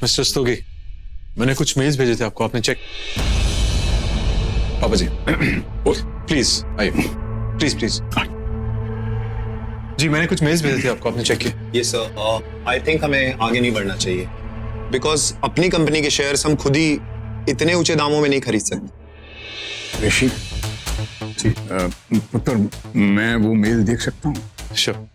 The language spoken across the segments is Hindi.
मिस्टर स्तोगी, मैंने कुछ मेल्स भेजे थे आपको, आपने चेक? पापा जी प्लीज आइए, प्लीज प्लीज। जी मैंने कुछ मेल्स भेजे थे आपको, आपने चेक किया? ये सर, आई थिंक हमें आगे नहीं बढ़ना चाहिए बिकॉज अपनी कंपनी के शेयर्स हम खुद ही इतने ऊंचे दामों में नहीं खरीद सकते। ऋषि जी, पुत्र मैं वो मेल देख सकता हूँ? श्योर।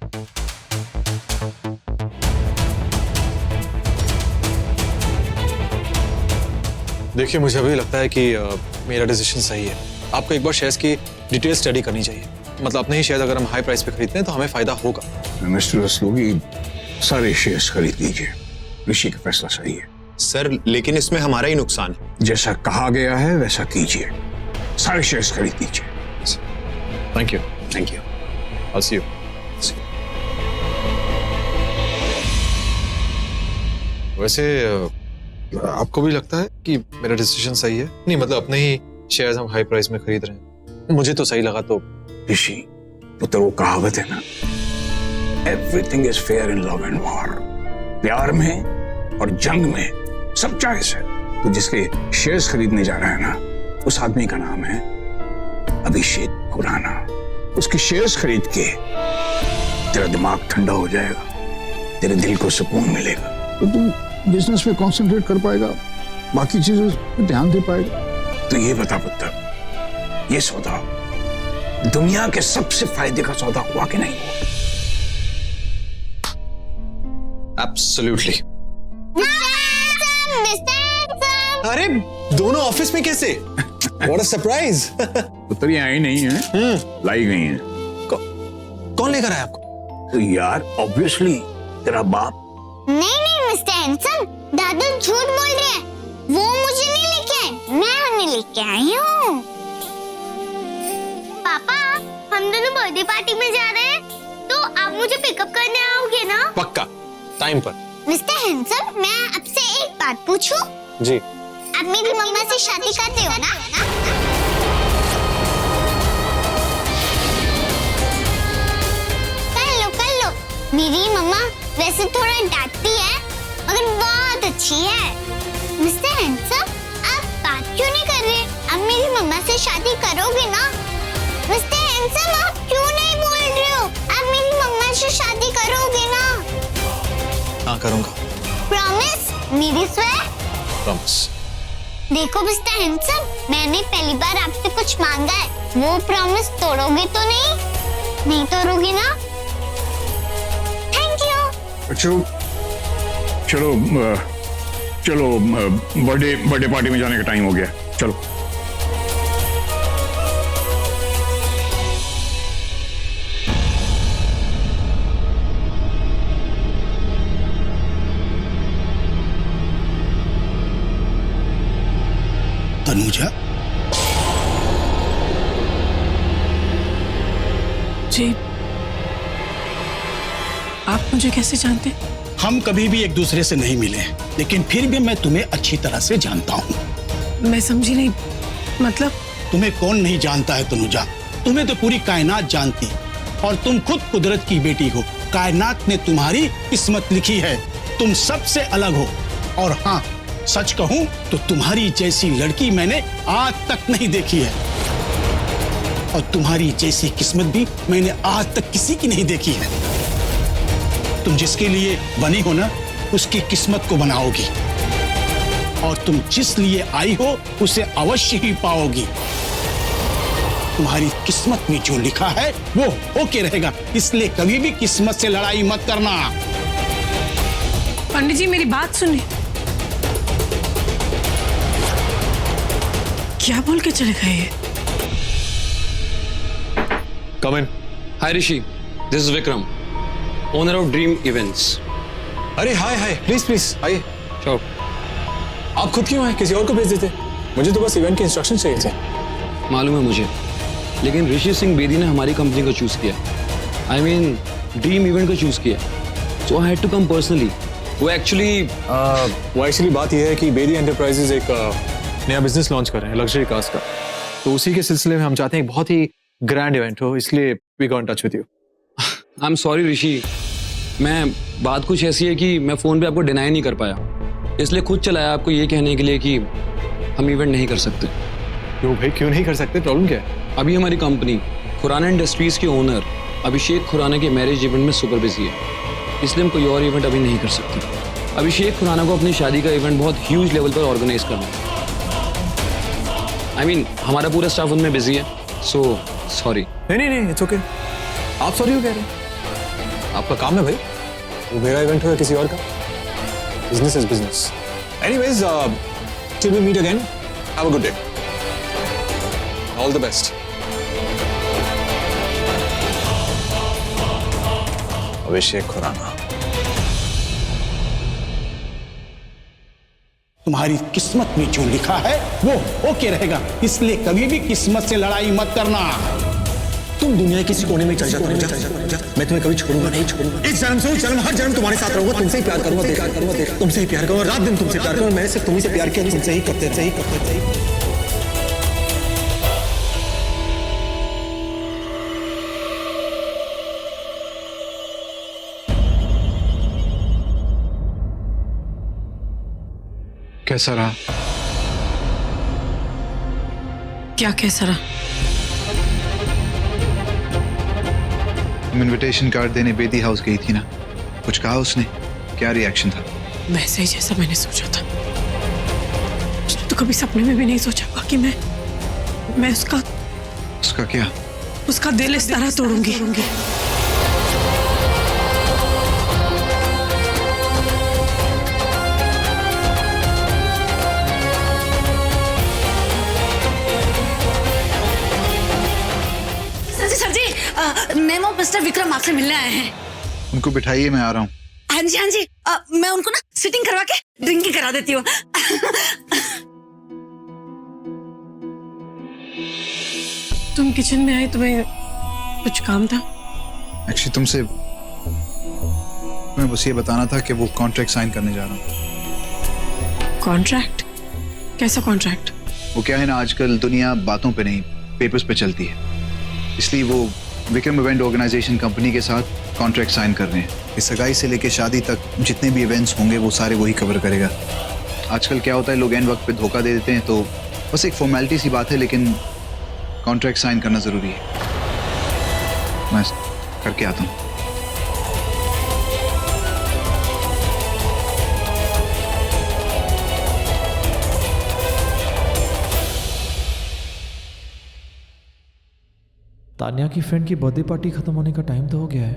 देखिए मुझे अभी लगता है कि मेरा डिसीजन सही है। आपको एक बार शेयर्स की डिटेल स्टडी करनी चाहिए। मतलब अपने ही शेयर अगर हम हाई प्राइस पे खरीदते हैं तो हमें फायदा होगा। मिस्टर रस्तोगी, सारे शेयर्स खरीद लीजिए, ऋषि का फैसला सही है। सर लेकिन इसमें हमारा ही नुकसान है। जैसा कहा गया है वैसा कीजिए, सारे शेयर्स खरीद लीजिए। Thank you. Thank you. I'll see you. वैसे आपको भी लगता है कि मेरा डिसीजन सही है? नहीं मतलब अपने ही शेयर्स हम हाई प्राइस में खरीद रहे हैं, मुझे तो सही लगा। तो ऋषि पुत्र वो कहावत है ना, everything is fair in love and war. प्यार में और जंग में सब जायज है। तो जिसके शेयर्स खरीदने जा रहा है ना, उस आदमी का नाम है अभिषेक खुराना। उसके शेयर्स खरीद के तेरा दिमाग ठंडा हो जाएगा, तेरे दिल को सुकून मिलेगा, तो तू बिजनेस पे कंसंट्रेट कर पाएगा, बाकी चीजों पे ध्यान दे पाएगा। तो ये बता पुत्र, ये सौदा दुनिया के सबसे फायदे का सौदा हुआ कि नहीं हुआ? एब्सोल्युटली। अरे दोनों ऑफिस में कैसे? What a surprise. पुत्र ये आई नहीं है, लाई गई है। कौन लेकर आया आपको? तो यार ऑब्वियसली तेरा बाप। नहीं मिस्टर हैंडसम, दादू झूठ बोल रहे हैं। वो मुझे नहीं लेके आए, मैं उन्हें लेके आई हूँ। पापा हम दोनों बर्थडे पार्टी में जा रहे हैं, तो आप मुझे पिकअप करने आओगे ना? पक्का टाइम पर। मिस्टर हैंडसम, मैं आपसे एक बात पूछूं? जी। आप मेरी मम्मा से शादी करते हो ना? कर लो। मेरी मम्मा वैसे थोड़ा डांटती है, मगर बहुत अच्छी है। मिस्टर हैंडसम, आप बात क्यों नहीं कर रहे? आप मेरी मम्मा से शादी करोगे ना? मिस्टर हैंडसम, आप क्यों नहीं बोल रहे हो? आप मेरी मम्मा से शादी करोगे ना? हाँ करूँगा। प्रॉमिस? मेरी स्वेर? प्रॉमिस। देखो मिस्टर हैंडसम, मैंने पहली बार आपसे कुछ मांगा है, वो प्रॉमिस तोड़ोगे तो नहीं? नहीं तोड़ोगे ना? Thank you. चलो बर्थडे पार्टी में जाने का टाइम हो गया, चलो। तनुजा जी, आप मुझे कैसे जानते? हम कभी भी एक दूसरे से नहीं मिले, लेकिन फिर भी मैं तुम्हें अच्छी तरह से जानता हूँ। मैं समझी नहीं, मतलब? तुम्हें कौन नहीं जानता है तनुजा? तुम्हें तो पूरी कायनात जानती, और तुम खुद कुदरत की बेटी हो। कायनात ने तुम्हारी किस्मत लिखी है, तुम सबसे अलग हो। और हाँ, सच कहूं तो तुम्हारी जैसी लड़की मैंने आज तक नहीं देखी है, और तुम्हारी जैसी किस्मत भी मैंने आज तक किसी की नहीं देखी है। तुम जिसके लिए बनी हो ना, उसकी किस्मत को बनाओगी, और तुम जिस लिए आई हो उसे अवश्य ही पाओगी। तुम्हारी किस्मत में जो लिखा है वो होके रहेगा, इसलिए कभी भी किस्मत से लड़ाई मत करना। पंडित जी मेरी बात सुनिए। क्या बोल के चले गए ये? Come in. Hi Rishi, this is Vikram, owner of Dream Events. अरे हाय प्लीज आइए। Sure. आप खुद क्यों आए? किसी और को भेज देते। मुझे तो बस इवेंट के इंस्ट्रक्शन चाहिए थे। मालूम है मुझे, लेकिन ऋषि सिंह बेदी ने हमारी कंपनी को चूज किया। I mean, ड्रीम इवेंट को चूज किया, so I had to come personally. वो एक्चुअली बात यह है कि बेदी एंटरप्राइजेज एक नया बिजनेस लॉन्च कर रहे हैं, लग्जरी कार्स का। तो उसी के सिलसिले में हम चाहते हैं एक बहुत ही ग्रैंड इवेंट हो, इसलिए we got in touch with you. I am sorry Rishi, मैं बात कुछ ऐसी है कि मैं फोन पे आपको डिनाई नहीं कर पाया। इसलिए खुद चलाया आपको ये कहने के लिए कि हम इवेंट नहीं कर सकते। क्यों भाई, क्यों नहीं कर सकते? प्रॉब्लम क्या है? अभी हमारी कंपनी खुराना इंडस्ट्रीज के ओनर अभिषेक खुराना के मैरिज इवेंट में सुपर बिजी है, इसलिए हम कोई और इवेंट अभी नहीं कर सकते। अभिषेक खुराना को अपनी शादी का इवेंट बहुत ह्यूज लेवल पर ऑर्गेनाइज करना है। I mean, हमारा पूरा स्टाफ उनमें बिजी है, सो सॉरी। नहीं, इट्स ओके। आप सॉरी क्यों कह रहे हैं? आपका काम है भाई, वो मेरा इवेंट हो या किसी और का, business is business. Anyways, till we meet again, have a good day, all the best. Abhishek Khurana. तुम्हारी किस्मत में जो लिखा है वो होके रहेगा, इसलिए कभी भी किस्मत से लड़ाई मत करना। तुम दुनिया के किसी कोने में चल जाओ, मैं तुम्हें कभी छोड़ूंगा नहीं, छोड़ूंगा। इस जन्म से उस जन्म, हर जन्म तुम्हारे साथ रहूंगा, तुमसे ही प्यार करूंगा, तुमसे ही प्यार करूंगा, रात दिन तुमसे प्यार करूंगा। मैंने सिर्फ तुम्ही से प्यार किया, तुमसे ही करते रहे। कैसा रहा? क्या कैसा रहा? तुम इनविटेशन कार्ड देने बेदी हाउस गई थी ना, कुछ कहा उसने? क्या रिएक्शन था? वैसे ही जैसा मैंने सोचा था। उसने तो कभी सपने में भी नहीं सोचा होगा कि मैं उसका क्या? उसका दिल इस तरह तोड़ूंगी। नेमो मिस्टर विक्रम आपसे मिलने आए हैं। उनको बिठाइए, मैं आ रहा हूँ। हाँ जी, मैं उनको ना सिटिंग करवा के ड्रिंकिंग करा देती हूँ। तुम किचन में आए, तुम्हें कुछ काम था? एक्चुअली तुमसे मैं बस ये बताना था कि वो कॉन्ट्रैक्ट साइन करने जा रहा हूँ। कॉन्ट्रैक्ट? कैसा कॉन्ट्रैक्ट? वो क्या है ना, आजकल दुनिया बातों पे नहीं पेपर्स पे चलती है, इसलिए वो विक्रम इवेंट ऑर्गेनाइजेशन कंपनी के साथ कॉन्ट्रैक्ट साइन कर रहे हैं। इस सगाई से लेके शादी तक जितने भी इवेंट्स होंगे वो सारे वही कवर करेगा। आजकल क्या होता है, लोग एंड वक्त पे धोखा दे देते हैं, तो बस एक फॉर्मेलिटी सी बात है, लेकिन कॉन्ट्रैक्ट साइन करना जरूरी है। मैं करके आता हूँ। तान्या की फ्रेंड की बर्थडे पार्टी खत्म होने का टाइम तो हो गया है,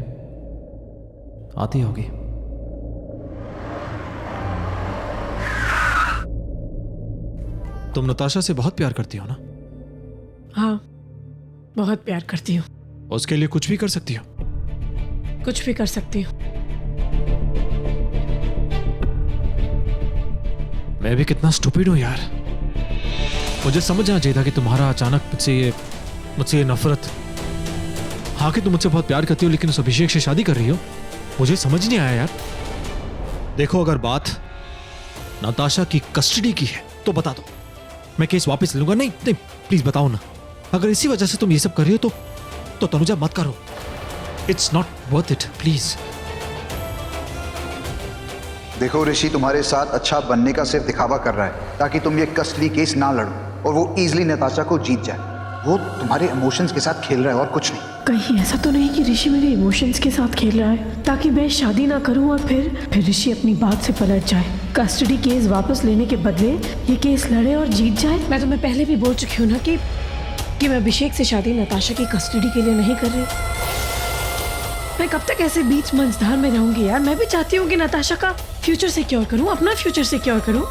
आती होगी। तुम नताशा से बहुत प्यार करती हो ना? हाँ, बहुत प्यार करती हूँ। उसके लिए कुछ भी कर सकती हो? कुछ भी कर सकती हूँ। मैं भी कितना स्टूपिड हूँ यार। मुझे समझ आना चाहिए था कि तुम्हारा अचानक मुझसे ये नफरत। हाँ कि तुम मुझसे बहुत प्यार करती हो, लेकिन उस अभिषेक से शादी कर रही हो, मुझे समझ नहीं आया यार। देखो, अगर बात नताशा की कस्टडी की है तो बता दो, मैं केस वापस ले लूंगा। नहीं नहीं, प्लीज बताओ ना। अगर इसी वजह से तुम ये सब कर रही हो तो तनुजा मत करो। It's not worth it, please. देखो ऋषि, तुम्हारे साथ अच्छा बनने का सिर्फ दिखावा कर रहा है ताकि तुम ये कस्टडी केस ना लड़ो और वो इजीली नताशा को जीत जाए। वो तुम्हारे इमोशंस के साथ खेल रहा है और कुछ नहीं। कहीं ऐसा तो नहीं कि ऋषि मेरे इमोशंस के साथ खेल रहा है ताकि मैं शादी ना करूं और फिर ऋषि अपनी बात से पलट जाए, कस्टडी केस वापस लेने के बदले ये केस लड़े और जीत जाए। मैं तुम्हें पहले भी बोल चुकी हूँ ना कि मैं अभिषेक से शादी नताशा की कस्टडी के लिए नहीं कर रही। मैं कब तक ऐसे बीच मंझधार में रहूंगी यार। मैं भी चाहती हूँ कि नताशा का फ्यूचर सिक्योर करूँ, अपना फ्यूचर सिक्योर करूँ।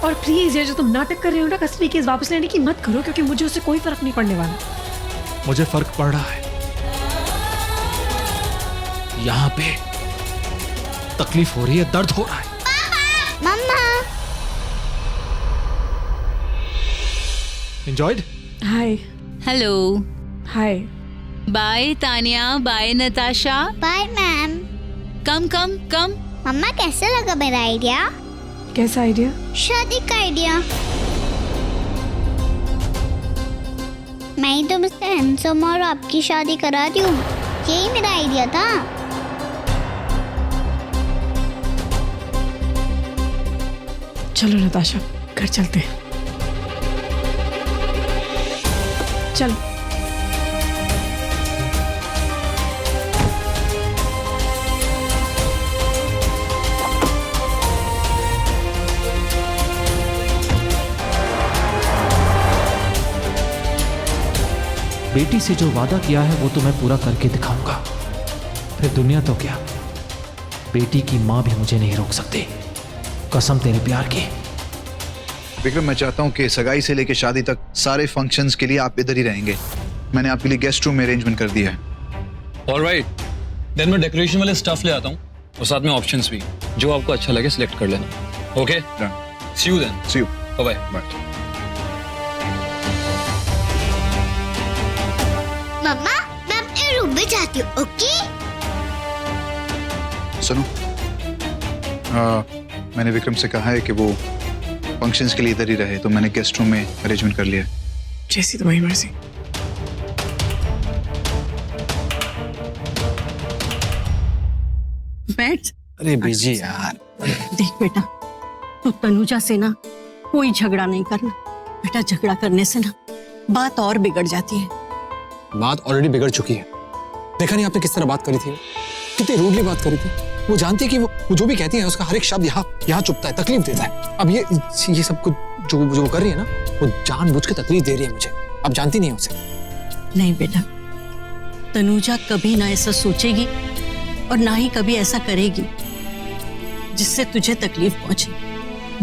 और प्लीज ये जो तुम नाटक कर रहे हो ना कस्टडी केस वापस लेने की, मत करो, क्योंकि मुझे उससे कोई फर्क नहीं पड़ने वाला। मुझे फर्क पड़ रहा है। यहाँ पे तकलीफ हो रही है, दर्द हो रहा है। मम्मा। Enjoyed? Hi. Hello. Hi. Bye Tania, bye Natasha. Bye ma'am. Come come come. मम्मा कैसा लगा मेरा आइडिया? कैसा आइडिया? शादी का आइडिया। मैं ही तो मिस्टर हैंडसम और आपकी शादी करा रही हूँ, यही मेरा आइडिया था। चलो नताशा, घर चलते हैं। चलो। बेटी से जो वादा किया है वो तो मैं पूरा करके दिखाऊंगा। फिर दुनिया तो क्या, बेटी की माँ भी मुझे नहीं रोक सकती। कसम तेरे प्यार की। विक्रम, मैं चाहता हूँ कि सगाई से लेकर शादी तक सारे फंक्शंस के लिए आप इधर ही रहेंगे। मैंने आपके लिए गेस्ट रूम में अरेंजमेंट कर दिया है। ऑलराइट, देन मैं डेकोरेशन वाले स्टफ ले आता हूँ और साथ में ऑप्शंस भी। जो आपको अच्छा लगे सिलेक्ट कर लेना। Okay, see you then. See you, bye bye. मम्मा, मैं अपने रूम में जाती हूँ, ओके? सुनो, मैंने विक्रम से कहा है कि वो फंक्शंस के लिए इधर ही रहे, तो मैंने गेस्ट रूम में अरेंजमेंट कर लिया है। जैसी तुम्हारी मर्जी। बैठ। अरे बीजी यार। देख बेटा, तू तनुजा से ना कोई झगड़ा नहीं करना बेटा। झगड़ा करने से ना बात और बिगड़ जाती है। बात ऑलरेडी बिगड़ चुकी है। देखा नहीं आपने किस तरह बात करी थी, कितनी रूडली बात करी थी। वो जानती है कि वो जो भी कहती है उसका हर एक शब्द यहाँ चुभता है, तकलीफ देता है। अब ये सब कुछ जो कर रही है ना, वो जानबूझ के तकलीफ दे रही है मुझे। अब जानती नहीं है उसे। नहीं बेटा, तनुजा कभी ना ऐसा सोचेगी और ना ही कभी ऐसा करेगी जिससे तुझे तकलीफ पहुंचे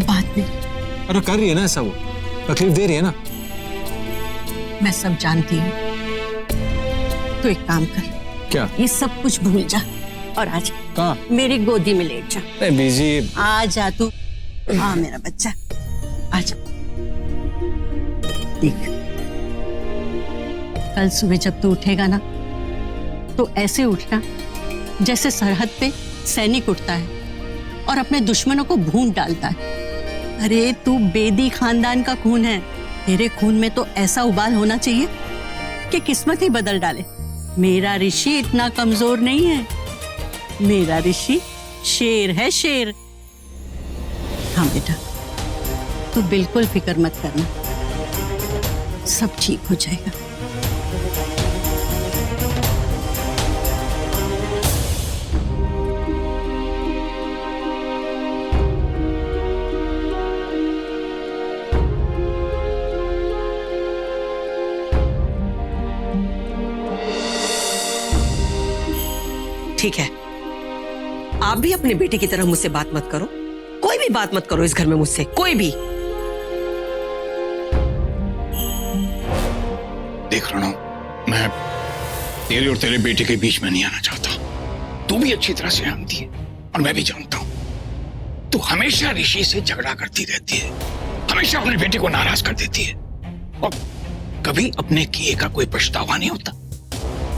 बाद में। अरे कर रही है ना ऐसा, वो तकलीफ दे रही है ना। मैं सब जानती हूँ। तो एक काम कर, क्या? ये सब कुछ भूल जा और आज कहाँ? मेरी गोदी में लेट जा। अरे बीजी, आ जा तू। हाँ मेरा बच्चा, आ जा। देख, कल सुबह जब तू उठेगा ना, तो ऐसे उठना जैसे सरहद पे सैनिक उठता है और अपने दुश्मनों को भून डालता है। अरे तू बेदी खानदान का खून है। तेरे खून में तो ऐसा उबाल होना चाहिए कि किस्मत ही बदल डाले। मेरा ऋषि इतना कमजोर नहीं है। मेरा ऋषि शेर है, शेर। हाँ बेटा, तू बिल्कुल फिक्र मत करना, सब ठीक हो जाएगा। ठीक है, आप भी अपने बेटे की तरह मुझसे बात मत करो। कोई भी बात मत करो इस घर में मुझसे, कोई भी। देख रणो, मैं तेरे और तेरे बेटे के बीच में नहीं आना चाहता। तू भी अच्छी तरह से जानती है और मैं भी जानता हूं, तू हमेशा ऋषि से झगड़ा करती रहती है, हमेशा अपने बेटे को नाराज कर देती है और कभी अपने किए का कोई पछतावा नहीं होता,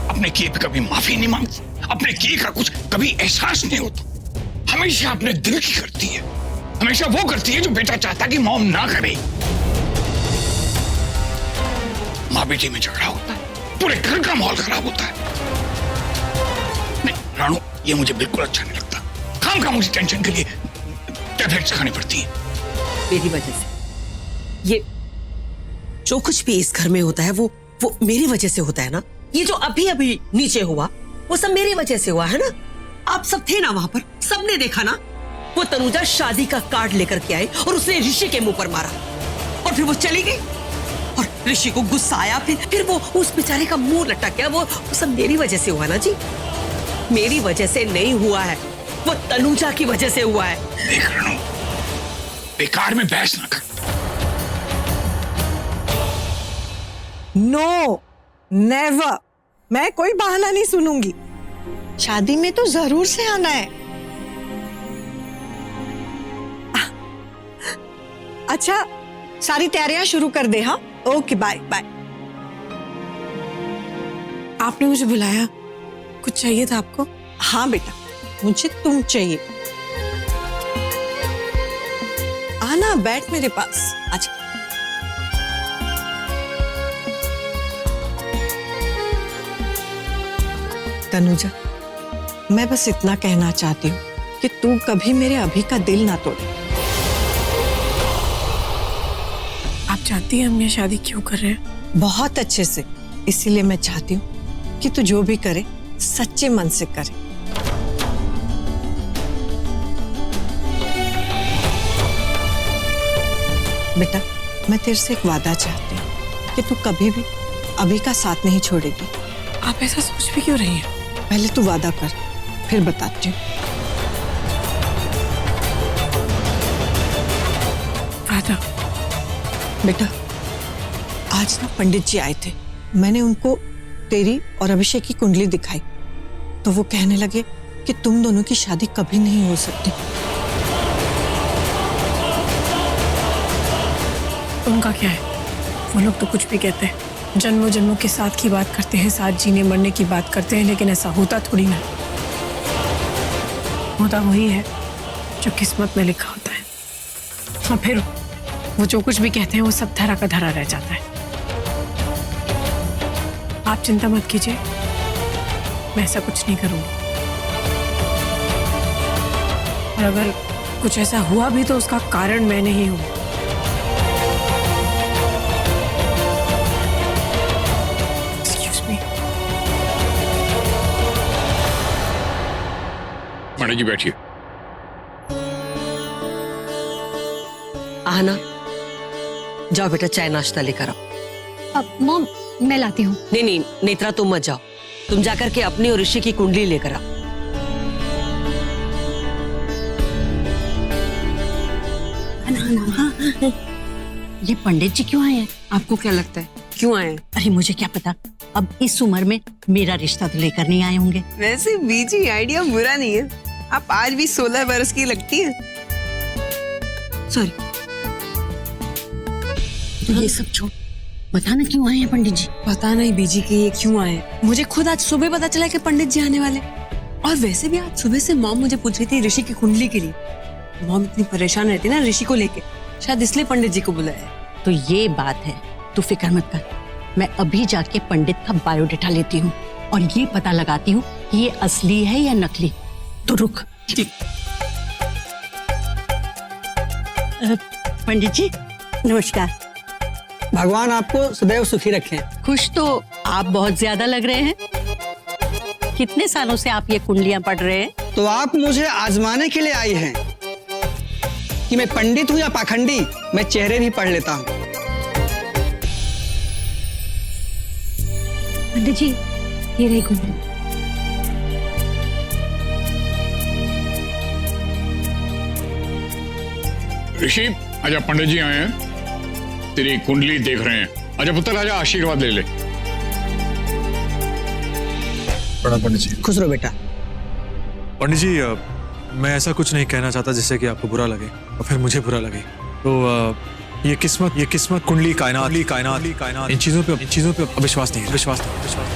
अपने किए पे कभी माफी नहीं मांगती, अपने किए का कुछ कभी एहसास नहीं होता। हमेशा अपने दिल की करती है, हमेशा वो करती है जो बेटा चाहता कि मॉम ना करे। माँ बेटी में झगड़ा होता है, पूरे घर का माहौल खराब होता है। नहीं रानू, ये मुझे बिल्कुल अच्छा नहीं लगता। काम का मुझे टेंशन के लिए टैबलेट्स खानी पड़ती है। मेरी वजह से ये जो कुछ भी इस घर में होता है वो मेरी वजह से होता है ना। ये जो अभी अभी नीचे हुआ वो सब मेरी वजह से हुआ है ना। आप सब थे ना वहां पर, सबने देखा ना। वो तनुजा शादी का कार्ड लेकर के आई और उसने ऋषि के मुंह पर मारा और फिर वो चली गई और ऋषि को गुस्सा आया। फिर वो उस बेचारे का मुंह लटक गया। वो सब मेरी वजह से हुआ ना जी। मेरी वजह से नहीं हुआ है, वो तनुजा की वजह से हुआ है। देख रणू, बेकार में बहस ना कर। No, never. मैं कोई बहाना नहीं सुनूंगी। शादी में तो जरूर से आना है। अच्छा, सारी तैयारियां शुरू कर दे। हाँ, ओके, बाय बाय। आपने मुझे बुलाया, कुछ चाहिए था आपको? हाँ बेटा, मुझे तुम चाहिए। आना, बैठ मेरे पास। अच्छा, तनुजा, मैं बस इतना कहना चाहती हूँ कि तू कभी मेरे अभी का दिल ना तोड़े। जानती है हम ये शादी क्यों कर रहे हैं? बहुत अच्छे से। इसीलिए मैं चाहती हूँ कि तू जो भी करे सच्चे मन से करे। बेटा, मैं तेरे से एक वादा चाहती हूँ कि तू कभी भी अभी का साथ नहीं छोड़ेगी। आप ऐसा सोच भी क्यों रही हैं? पहले तू वादा कर, फिर बताती हूँ। वादा? बेटा, आज ना पंडित जी आए थे। मैंने उनको तेरी और अभिषेक की कुंडली दिखाई, तो वो कहने लगे कि तुम दोनों की शादी कभी नहीं हो सकती। उनका क्या है? वो लोग तो कुछ भी कहते हैं, जन्मों जन्मों के साथ की बात करते हैं, साथ जीने मरने की बात करते हैं, लेकिन ऐसा होता थोड़ी ना। होता वही है जो किस्मत में लिखा होता है, और फिर वो जो कुछ भी कहते हैं वो सब धरा का धरा रह जाता है। आप चिंता मत कीजिए, मैं ऐसा कुछ नहीं करूंगी। और अगर कुछ ऐसा हुआ भी तो उसका कारण मैं नहीं हूं। पंडित जी बैठिए। आना, जाओ बेटा चाय नाश्ता लेकर आओ। अब मॉम मैं लाती हूँ। नहीं नहीं नेत्रा, तुम मत जाओ, तुम जाकर के अपनी और ऋषि की कुंडली लेकर आओ। ये पंडित जी क्यों आए हैं? आपको क्या लगता है क्यों आए? अरे मुझे क्या पता, अब इस उम्र में मेरा रिश्ता तो लेकर नहीं आए होंगे। वैसे बीजी आइडिया बुरा नहीं है, आप आज भी 16 बरस की लगती है। सॉरी, तो ये सब छोड़, बताना क्यों आए हैं पंडित जी? पता नहीं बीजी के ये क्यों आए। मुझे खुद आज सुबह पता चला कि पंडित जी आने वाले। और वैसे भी आज सुबह से मॉम मुझे पूछ रही थी ऋषि की कुंडली के लिए। मॉम इतनी परेशान रहती है ना ऋषि को लेके, शायद इसलिए पंडित जी को बुलाया। तो ये बात है, तू फिक्र मत कर, मैं अभी जाके पंडित का बायोडाटा लेती हूँ और ये पता लगाती हूँ कि ये असली है या नकली। तो रुक। पंडित जी नमस्कार। भगवान आपको सदैव सुखी रखें। खुश तो आप बहुत ज्यादा लग रहे हैं। कितने सालों से आप ये कुंडलियां पढ़ रहे हैं? तो आप मुझे आजमाने के लिए आई हैं कि मैं पंडित हूं या पाखंडी। मैं चेहरे भी पढ़ लेता हूं। पंडित जी ये रही कुंडली। ऋषि, आजा, पंडित जी आए हैं, तेरी कुंडली देख रहे हैं। आजा पुत्र, आजा, आशीर्वाद ले ले। प्रणाम पंडित जी। खुश रहो बेटा। पंडित जी, मैं ऐसा कुछ नहीं कहना चाहता जिससे कि आपको बुरा लगे और फिर मुझे बुरा लगे। तो ये किस्मत, कुंडली, कायनात, इन चीजों पे विश्वास नहीं है। विश्वास नहीं।